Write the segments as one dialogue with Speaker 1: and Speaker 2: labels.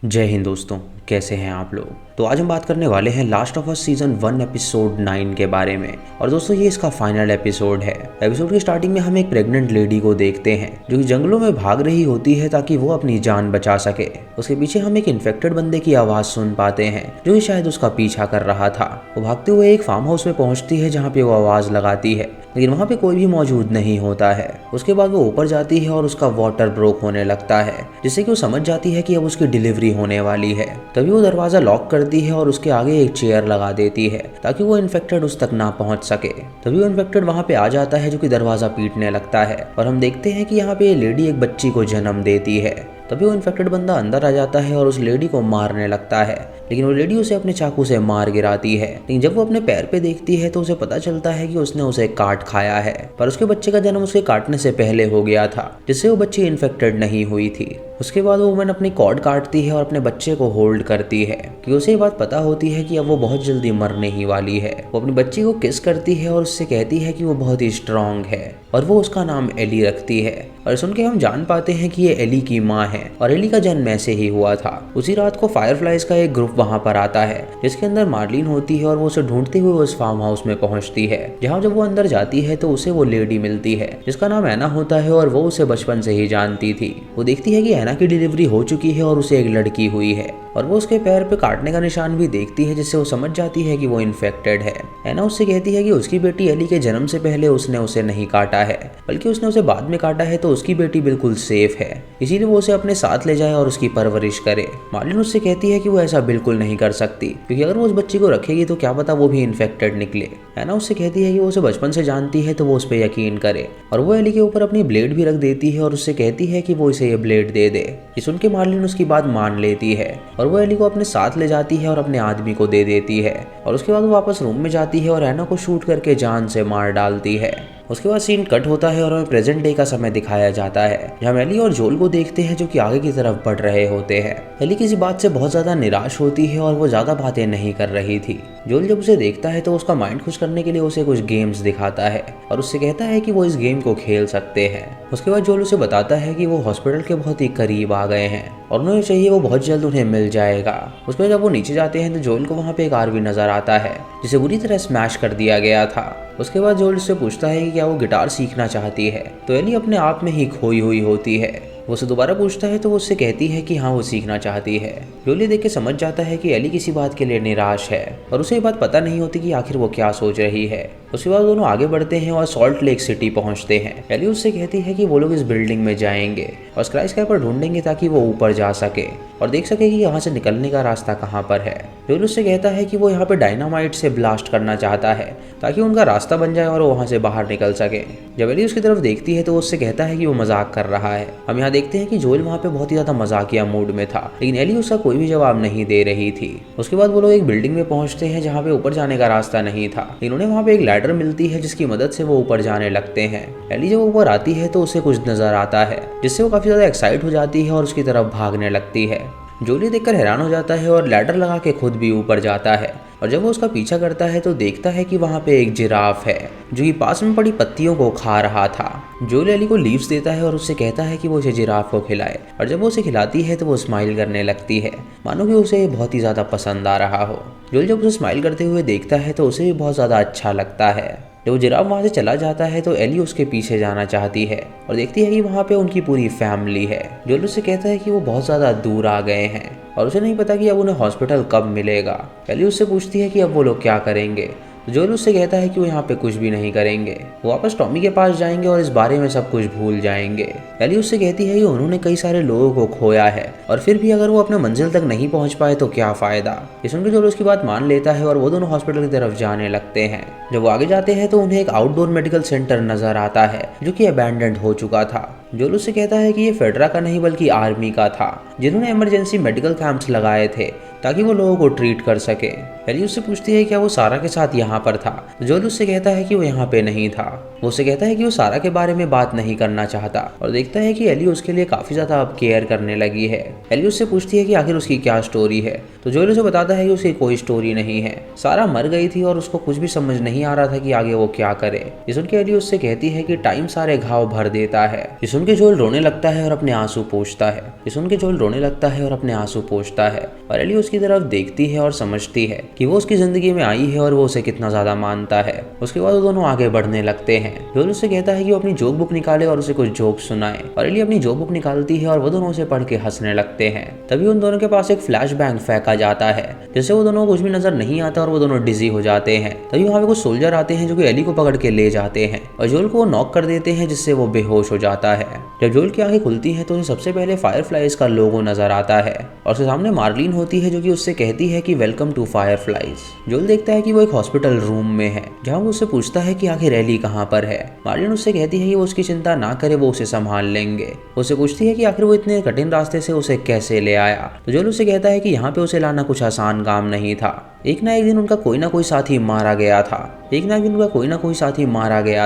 Speaker 1: जय हिंद दोस्तों, कैसे हैं आप लोग। तो आज हम बात करने वाले हैं last of us season 1 episode 9 के बारे में। और दोस्तों ये इसका फाइनल एपिसोड है। एपिसोड की स्टार्टिंग में हम एक प्रेग्नेंट लेडी को देखते हैं जो कि जंगलों में भाग रही होती है ताकि वो अपनी जान बचा सके। उसके पीछे हम एक इन्फेक्टेड बंदे की आवाज सुन पाते हैं जो कि शायद उसका पीछा कर रहा था। वो भागते हुए एक फार्म हाउस में पहुंचती है जहाँ पे वो आवाज लगाती है, लेकिन वहाँ पे कोई भी मौजूद नहीं होता है। उसके बाद वो ऊपर जाती है और उसका वाटर ब्रोक होने लगता है, जिससे कि वो समझ जाती है कि अब उसकी डिलीवरी होने वाली है। तभी वो दरवाजा लॉक करती है और उसके आगे एक चेयर लगा देती है ताकि वो इन्फेक्टेड उस तक ना पहुंच सके। तभी वो इन्फेक्टेड वहाँ पे आ जाता है जो कि दरवाजा पीटने लगता है और हम देखते हैं कि यहाँ पे ये लेडी एक बच्ची को जन्म देती है। तभी वो इन्फेक्टेड बंदा अंदर आ जाता है और उस लेडी को मारने लगता है, लेकिन वो लेडी उसे अपने चाकू से मार गिराती है। लेकिन जब वो अपने पैर पे देखती है तो उसे पता चलता है कि उसने उसे काट खाया है, पर उसके बच्चे का जन्म उसके काटने से पहले हो गया था, जिससे वो बच्ची इन्फेक्टेड नहीं हुई थी। उसके बाद वो वुमन अपनी कॉर्ड काटती है और अपने बच्चे को होल्ड करती है कि उसे ये बात पता होती है कि अब वो बहुत जल्दी मरने ही वाली है। वो अपनी बच्ची को किस करती है और उससे कहती है कि वो बहुत ही स्ट्रांग है और वो उसका नाम एली रखती है। और सुन के हम जान पाते हैं कि ये एली की माँ है और एली का जन्म ऐसे ही हुआ था। उसी रात को फायरफ्लाइज का एक ग्रुप वहाँ पर आता है जिसके अंदर मार्लिन होती है और वो उसे ढूंढते हुए उस फार्म हाउस में पहुंचती है, जहाँ जब वो अंदर जाती है तो उसे वो लेडी मिलती है जिसका नाम ऐना होता है और वो उसे बचपन से ही जानती थी। वो देखती है कि ऐना की डिलीवरी हो चुकी है और उसे एक लड़की हुई है और वो उसके पैर पे काटने का निशान भी देखती है, जिससे वो समझ जाती है कि वो इन्फेक्टेड है। ऐना उससे कहती है कि उसकी बेटी एली के जन्म से पहले उसने उसे नहीं काटा है, बल्कि उसने उसे बाद में काटा है, तो उसकी बेटी बिल्कुल सेफ है, इसीलिए वो उसे अपने साथ ले जाए और उसकी परवरिश करे। मार्लिन उससे कहती है कि वो ऐसा बिल्कुल नहीं कर सकती, क्योंकि अगर वो उस बच्ची को रखेगी तो क्या पता वो भी इन्फेक्टेड निकले। ऐना उससे कहती है कि वो उसे बचपन से जानती है तो वो उस पर यकीन करे, और वो एली के ऊपर अपनी ब्लेड भी रख देती है और उससे कहती है कि वो इसे ये ब्लेड दे दे। ये सुन के मार्लिन उसकी बात मान लेती है और वो एली को अपने साथ ले जाती है और अपने आदमी को दे देती है। और उसके बाद वो वापस रूम में जाती है और ऐना को शूट करके जान से मार डालती है। उसके बाद सीन कट होता है और हमें प्रेजेंट डे का समय दिखाया जाता है, जहाँ एली और जोल को देखते हैं जो कि आगे की तरफ बढ़ रहे होते हैं। एली किसी बात से बहुत ज्यादा निराश होती है और वो ज्यादा बातें नहीं कर रही थी। जोल जब उसे देखता है तो उसका माइंड खुश करने के लिए उसे कुछ गेम्स दिखाता है और उससे कहता है कि वो इस गेम को खेल सकते हैं। उसके बाद जोल उसे बताता है कि वो हॉस्पिटल के बहुत ही करीब आ गए हैं और उन्हें चाहिए वो बाद जल्द उन्हें मिल जाएगा। उसके बाद जब वो नीचे जाते हैं तो जोल को वहाँ पे एक आरवी नजर आता है जिसे बुरी तरह स्मैश कर दिया गया था। उसके बाद जोल उससे पूछता है कि क्या वो गिटार सीखना चाहती है, तो एली अपने आप में ही खोई हुई होती है। वो उसे दोबारा पूछता है तो वो उससे कहती है कि हाँ वो सीखना चाहती है। जोल ये देख के समझ जाता है कि एली किसी बात के लिए निराश है और उसे ये बात पता नहीं होती कि आखिर वो क्या सोच रही है। उसके बाद दोनों आगे बढ़ते हैं और सॉल्ट लेक सिटी पहुंचते हैं। एली उससे कहती है कि वो लोग इस बिल्डिंग में जाएंगे और स्काईस्क्रैपर ढूंढेंगे ताकि वो ऊपर जा सके और देख सके कि यहाँ से निकलने का रास्ता कहाँ पर है। जोल उससे कहता है कि वो यहाँ पे डायनामाइट से ब्लास्ट करना चाहता है ताकि उनका रास्ता बन जाए और वो वहाँ से बाहर निकल सके। जब एली उसकी तरफ देखती है तो उससे कहता है कि वो मजाक कर रहा है। हम यहाँ देखते हैं कि जोल वहाँ पे बहुत ही ज्यादा मजाकिया मूड में था, लेकिन एली उसका कोई भी जवाब नहीं दे रही थी। उसके बाद वो लोग एक बिल्डिंग में पहुंचते हैं जहाँ पे ऊपर जाने का रास्ता नहीं था, लेकिन उन्हें वहाँ पे एक लैडर मिलती है जिसकी मदद से वो ऊपर जाने लगते हैं। एली जब ऊपर आती है तो उसे कुछ नजर आता है जिससे वो काफी ज्यादा एक्साइट हो जाती है और उसकी तरफ भागने लगती है। जोली देखकर हैरान हो जाता है और लैडर लगा के खुद भी ऊपर जाता है, और जब वो उसका पीछा करता है तो देखता है कि वहाँ पे एक जिराफ है जो कि पास में पड़ी पत्तियों को खा रहा था। जोल एली को लीव्स देता है और उससे कहता है कि वो उसे जिराफ को खिलाए, और जब वो उसे खिलाती है तो वो स्माइल करने लगती है मानो कि उसे बहुत ही ज़्यादा पसंद आ रहा हो। जोल जब उसे स्माइल करते हुए देखता है तो उसे भी बहुत ज़्यादा अच्छा लगता है। जब वो जिराफ वहाँ से चला जाता है तो एली उसके पीछे जाना चाहती है और देखती है कि वहाँ पे उनकी पूरी फैमिली है। जोल उससे कहता है कि वो बहुत ज़्यादा दूर आ गए हैं और उसे नहीं पता कि अब उन्हें हॉस्पिटल कब मिलेगा। एली उससे पूछती है कि अब वो लोग क्या करेंगे। जोल उससे कहता है कि वो यहाँ पे कुछ भी नहीं करेंगे, वो वापस टॉमी के पास जाएंगे और इस बारे में सब कुछ भूल जाएंगे। एली उससे कहती है कि उन्होंने कई सारे लोगों को खोया है और फिर भी अगर वो अपने मंजिल तक नहीं पहुंच पाए तो क्या फायदा। ये सुनकर जोल उसकी बात मान लेता है और वो दोनों हॉस्पिटल की तरफ जाने लगते हैं। जब वो आगे जाते हैं तो उन्हें एक आउटडोर मेडिकल सेंटर नजर आता है जो कि अबैंडन्ड हो चुका था। जोल उससे कहता है कि ये फेडरा का नहीं बल्कि आर्मी का था, जिन्होंने इमरजेंसी मेडिकल कैंप्स लगाए थे ताकि वो लोगों को ट्रीट कर सके। एली उससे पूछती है क्या वो सारा के साथ यहाँ पर था। जोल उससे कहता है कि वो यहाँ पे नहीं था। वो उससे कहता है कि वो सारा के बारे में बात नहीं करना चाहता और देखता है कि एली उसके लिए काफी ज्यादा अब केयर करने लगी है। एली उससे पूछती है कि आखिर उसकी क्या स्टोरी है, तो जोएल उसे बताता है कि उसकी कोई स्टोरी नहीं है, सारा मर गई थी और उसको कुछ भी समझ नहीं आ रहा था कि आगे वो क्या करे। ये सुन के एली उससे कहती है कि टाइम सारे घाव भर देता है। ये सुन के जोएल रोने लगता है और अपने आंसू पोंछता है। ये सुन के जोएल रोने लगता है और अपने आंसू पोंछता है और एली उसकी तरफ देखती है और समझती है कि वो उसकी जिंदगी में आई है और वो उसे कितना ज्यादा मानता है। उसके बाद वो दोनों आगे बढ़ने लगते हैं। जोएल उससे कहता है कि वो अपनी जोक बुक निकाले और उसे कुछ जोक सुनाए और एली अपनी जोक बुक निकालती है और वो दोनों उसे पढ़ के हंसने लगते हैं। तभी उन दोनों के पास एक फ्लैश बैंग फेंका जाता है जिससे वो दोनों को कुछ भी नजर नहीं आता और वो दोनों डिजी हो जाते हैं। तभी वहाँ पे कुछ सोल्जर आते हैं जो कि एली को पकड़ के ले जाते हैं और जोएल को नॉक कर देते हैं जिससे वो बेहोश हो जाता है। जब जोएल की आंखें खुलती हैं तो उसे सबसे पहले फायरफ्लाइज का लोगो नजर आता है और उसके सामने मार्लिन होती है जो कि उससे कहती है कि वेलकम टू फायरफ्लाइज। जोएल देखता है कि वो एक हॉस्पिटल रूम में है जहाँ वो उससे पूछता है कि आखिर एली कहाँ पर है। मार्लिन उससे कहती है कि वो उसकी चिंता ना करे, वो उसे संभाल लेंगे। उससे पूछती है कि आखिर वो इतने कठिन रास्ते से उसे कैसे ले आया, तो जोएल उससे कहता है कि यहाँ पे उसे लाना कुछ आसान काम नहीं था। एक ना एक दिन उनका कोई ना कोई साथी मारा गया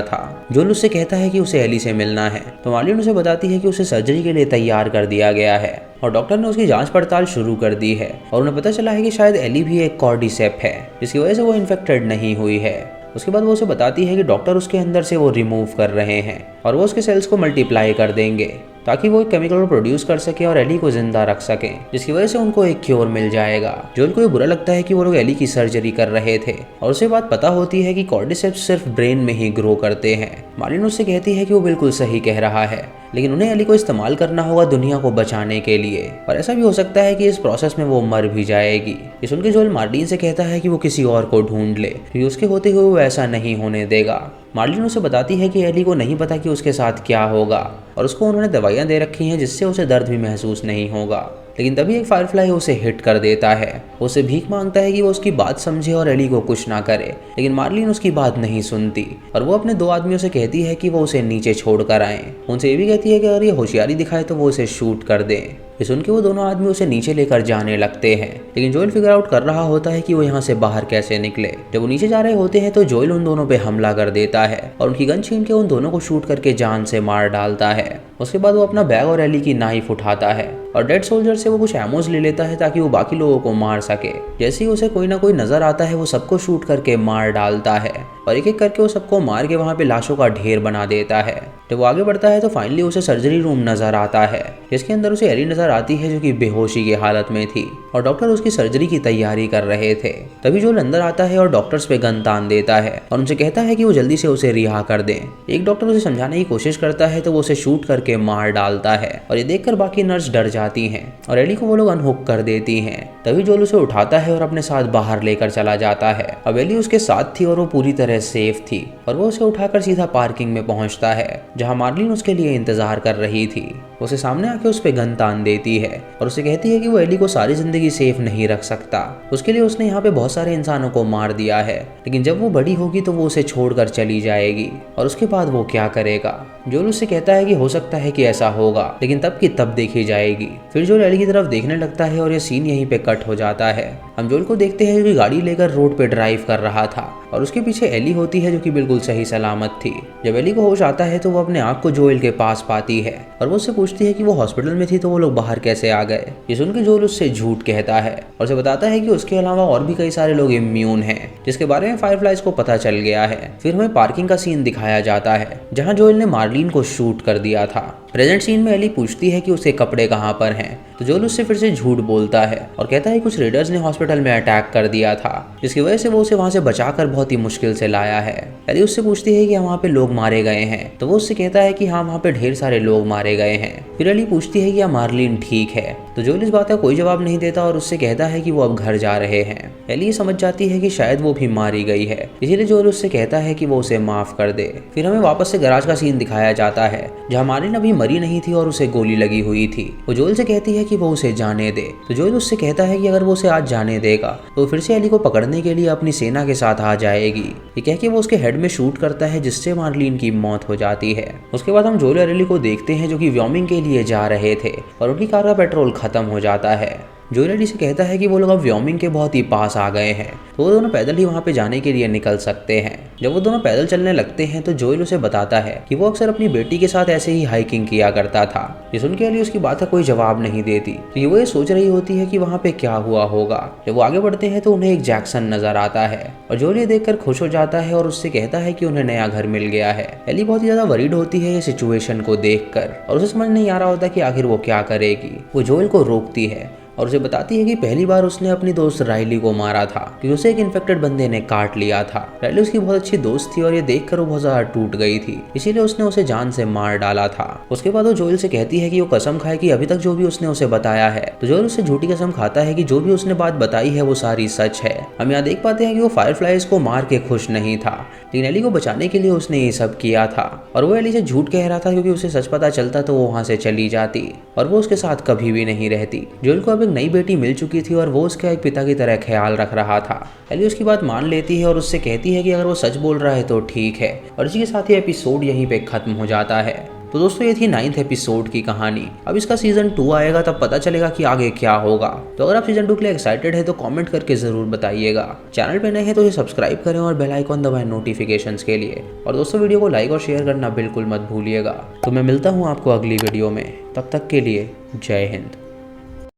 Speaker 1: था। जोएल उससे कहता है कि उसे एली से मिलना है, तो मार्लिन उसे बताती है कि उसे सर्जरी के लिए तैयार कर दिया गया है और डॉक्टर ने उसकी जांच पड़ताल शुरू कर दी है और उन्हें पता चला है कि शायद एली भी एक कॉर्डिसेप है जिसकी वजह से वो इन्फेक्टेड नहीं हुई है। उसके बाद वो उसे बताती है कि डॉक्टर उसके अंदर से वो रिमूव कर रहे हैं और वो उसके सेल्स को मल्टीप्लाई कर देंगे ताकि वो एक केमिकल को प्रोड्यूस कर सके और एली को जिंदा रख सके, जिसकी वजह से उनको एक क्योर मिल जाएगा। जोएल को ये बुरा लगता है कि वो लोग एली की सर्जरी कर रहे थे और उसे बात पता होती है कि कॉर्डिसेप्स सिर्फ ब्रेन में ही ग्रो करते हैं। मार्लिन उससे कहती है कि वो बिल्कुल सही कह रहा है, लेकिन उन्हें एली को इस्तेमाल करना होगा दुनिया को बचाने के लिए और ऐसा भी हो सकता है कि इस प्रोसेस में वो मर भी जाएगी। ये सुनकर जोएल मार्लिन से कहता है कि वो किसी और को ढूंढ ले क्योंकि उसके होते हुए वो ऐसा नहीं होने देगा। मार्लिन उसे बताती है कि एली को नहीं पता कि उसके साथ क्या होगा और उसको उन्होंने दवाइयाँ दे रखी हैं जिससे उसे दर्द भी महसूस नहीं होगा। लेकिन तभी एक फायरफ्लाई उसे हिट कर देता है। उसे भीख मांगता है कि वो उसकी बात समझे और एली को कुछ ना करे, लेकिन मार्लिन उसकी बात नहीं सुनती और वो अपने दो आदमियों से कहती है कि वो उसे नीचे छोड़ कर आए। उनसे ये भी कहती है कि अगर ये होशियारी दिखाए तो वो उसे शूट कर दे। ये सुन के वो दोनों आदमी उसे नीचे लेकर जाने लगते हैं, लेकिन जोएल फिगर आउट कर रहा होता है कि वो यहाँ से बाहर कैसे निकले। जब वो नीचे जा रहे होते हैं तो जोएल उन दोनों पे हमला कर देता है और उनकी गन छीन के उन दोनों को शूट करके जान से मार डालता है। उसके बाद वो अपना बैग और एली की नाइफ उठाता है और डेड सोल्जर से वो कुछ एमोज ले लेता है ताकि वो बाकी लोगों को मार सके। जैसे ही उसे कोई ना कोई नजर आता है वो सबको शूट करके मार डालता है और एक एक करके वो सबको मार के वहाँ पे लाशों का ढेर बना देता है। जब वो आगे बढ़ता है तो फाइनली उसे सर्जरी रूम नजर आता है जिसके अंदर उसे एली नजर आती है जो कि बेहोशी की हालत में थी और डॉक्टर उसकी सर्जरी की तैयारी कर रहे थे। तभी जोएल अंदर आता है और डॉक्टर्स पे गन तान देता है और उनसे कहता है कि वो जल्दी से उसे रिहा कर दें। एक डॉक्टर उसे समझाने की कोशिश करता है तो वो उसे शूट करके मार डालता है और ये देखकर बाकी नर्स डर जाती हैं और एली को वो लोग अनहुक कर देती हैं। तभी जोएल उसे उठाता है और अपने साथ बाहर लेकर चला जाता है। अब एली उसके साथ थी और वो पूरी तरह सेफ थी और वो उसे उठाकर सीधा पार्किंग में पहुंचता है जहां मार्लिन उसके लिए इंतजार कर रही थी। उसे सामने आके उस पे गन तान देती है और उसे कहती है कि वो एली को सारी जिंदगी सेफ नहीं रख सकता, उसके लिए उसने यहाँ पे बहुत सारे इंसानों को मार दिया है, लेकिन जब वो बड़ी होगी तो वो उसे छोड़कर चली जाएगी और उसके बाद वो क्या करेगा। जोएल उससे कहता है कि हो सकता है कि ऐसा होगा, लेकिन तब की तब देखी जाएगी। फिर जोएल एली की तरफ देखने लगता है और ये सीन यहीं पे कट हो जाता है। हम जोएल को देखते हैं जो कि गाड़ी लेकर रोड पे ड्राइव कर रहा था और उसके पीछे एली होती है जो कि बिल्कुल सही सलामत थी। जब एली को होश आता है तो वो अपने आँख को जोएल के पास पाती है और वो उससे पूछती है कि वो हॉस्पिटल में थी तो वो लोग बाहर कैसे आ गए। ये सुनकर जोएल उससे झूठ कहता है और उसे बताता है कि उसके अलावा और भी कई सारे लोग इम्यून हैं जिसके बारे में फायरफ्लाइज को पता चल गया है। फिर हमें पार्किंग का सीन दिखाया जाता है जहाँ जोएल ने मार्लिन को शूट कर दिया था। प्रेजेंट सीन में एली पूछती है कि उसके कपड़े कहाँ पर हैं, तो जोएल उससे फिर से झूठ बोलता है और कहता है कुछ रेडर्स ने हॉस्पिटल में अटैक कर दिया था जिसकी वजह से वो उसे वहां से बचाकर बहुत ही मुश्किल से लाया है। एली उससे पूछती है कि वहाँ पे लोग मारे गए हैं, तो वो उससे कहता है कि हाँ वहाँ पे ढेर सारे लोग मारे गए हैं। फिर एली पूछती है कि क्या मार्लिन ठीक है, तो जोएल इस बात का कोई जवाब नहीं देता और उससे कहता है कि वो अब घर जा रहे हैं। एली समझ जाती है कि शायद वो भी मारी गई है, इसीलिए जोएल उससे कहता है कि वो उसे माफ कर दे। फिर हमें वापस से गैराज का सीन दिखाया जाता है जहाँ मार्लिन अभी मरी नहीं थी और उसे गोली लगी हुई थी। वो जोएल से कहती है कि वो उसे जाने दे, तो जोएल उससे कहता है कि अगर वो उसे आज जाने देगा तो फिर से एली को पकड़ने के लिए अपनी सेना के साथ आ जाएगी। ये कह के वो उसके हेड में शूट करता है जिससे मार्लिन की मौत हो जाती है। उसके बाद हम जोएल और एली को देखते हैं जो कि व्योमिंग के लिए जा रहे थे और उनकी कार का पेट्रोल खत्म हो जाता है। जोएल एली से कहता है कि वो लोग अब व्योमिंग के बहुत ही पास आ गए हैं, तो वो दोनों पैदल ही वहाँ पे जाने के लिए निकल सकते हैं। जब वो दोनों पैदल चलने लगते हैं तो जोएल उसे बताता है कि वो अक्सर अपनी बेटी के साथ ऐसे ही हाइकिंग किया करता था। ये सुन के एली उसकी बात का कोई जवाब नहीं देती, क्योंकि वो ये सोच रही होती है कि वहाँ पे क्या हुआ होगा। जब वो आगे बढ़ते हैं तो उन्हें एक जैक्सन नजर आता है और जोएल ये देखकर खुश हो जाता है और उससे कहता है कि उन्हें नया घर मिल गया है। एली बहुत ही ज्यादा वरीड होती है ये सिचुएशन को देखकर और उसे समझ नहीं आ रहा होता कि आखिर वो क्या करेगी। वो जोएल को रोकती है और उसे बताती है कि पहली बार उसने अपनी दोस्त राइली को मारा था क्योंकि उसे एक इन्फेक्टेड बंदे ने काट लिया था। राइली उसकी बहुत अच्छी दोस्त थी और ये देखकर वो बहुत ज्यादा टूट गई थी, इसीलिए उसने उसे जान से मार डाला था। उसके बाद वो जोएल से कहती है कि वो कसम खाए कि अभी तक जो भी उसने उसे बताया है, तो जोएल उससे झूठी कसम खाता है कि जो भी उसने बात बताई है वो सारी सच है। हम यहाँ देख पाते हैं कि वो फायरफ्लाइज को मार के खुश नहीं था, लेकिन एली को बचाने के लिए उसने ये सब किया था और वो एली से झूठ कह रहा था क्योंकि उसे सच पता चलता तो वो वहाँ से चली जाती और वो उसके साथ कभी भी नहीं रहती। जोएल को अब एक नई बेटी मिल चुकी थी और वो उसका एक पिता की तरह ख्याल रख रहा था। एली उसकी बात मान लेती है और उससे कहती है कि अगर वो सच बोल रहा है तो ठीक है, और इसी के साथ ये एपिसोड यहीं पे खत्म हो जाता है। तो दोस्तों ये थी 9th एपिसोड की कहानी। अब इसका सीजन 2 आएगा तब पता चलेगा कि आगे क्या होगा। तो अगर आप सीजन 2 के लिए एक्साइटेड है तो कमेंट करके जरूर बताइएगा। चैनल पे नए हैं तो इसे सब्सक्राइब करें और बेल आइकॉन दबाएं नोटिफिकेशंस के लिए। और दोस्तों वीडियो को लाइक और शेयर करना बिल्कुल मत भूलिएगा। तो मैं मिलता हूँ आपको अगली वीडियो में, तब तक के लिए जय हिंद।